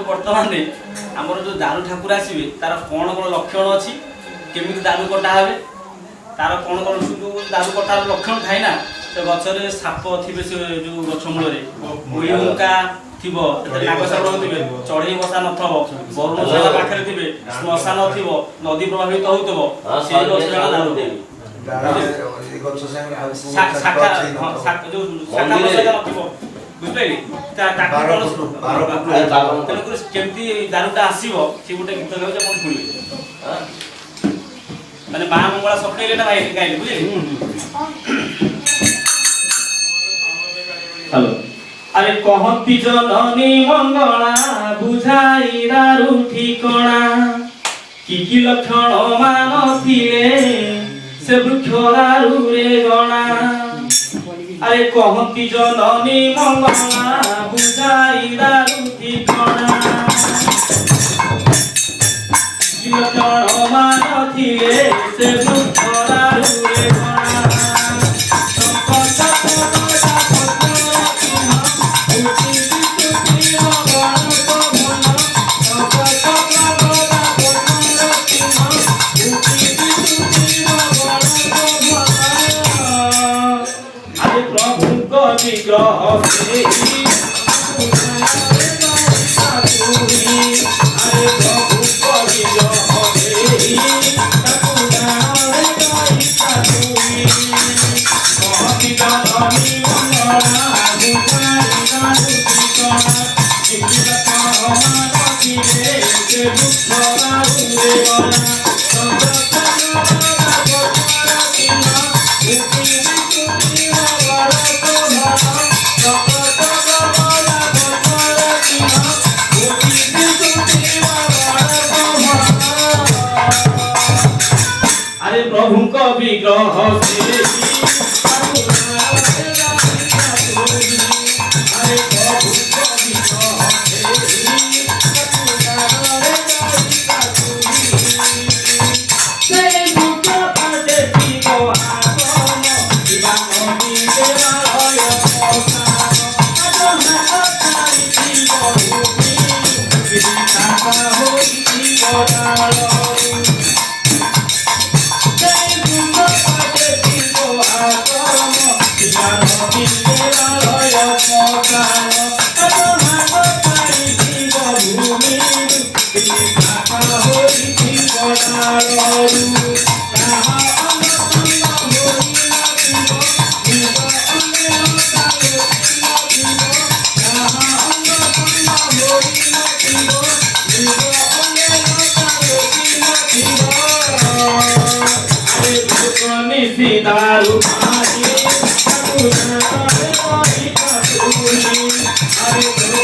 बर्तमान आमर जो दारू ठाकुर आसवे तार कौन कौन लक्षण अच्छी केमी दारू कटा हे तार कौन कौन जो दारू कटार लक्षण थाए ना से गचर साप थे से जो गछ मूल उका थी नागसाप थे चढ़ई बसा नथब बरुणशाला पाखे थे श्मशान थी नदी प्रभावित होथब से बुझे केमती दारूटा आसो सी गोटे गीत गाँव आप शुणे मैंने माँ मंगला सपन गाइले बुझे। हेलो अरे कहती जननी मंगला बुझाई दारू ठिकणा कि लक्षण मान थिले से वृक्ष दारू रे गणा। अरे कहती जननी मंगला बुझाई दारू ठिकणा कि लक्षण मान थिले से वृक्ष दारू रे गणा। विग्रह से अरे प्रभु আরে প্রভুঙ্ক বিগ্রহ দারু আরে তো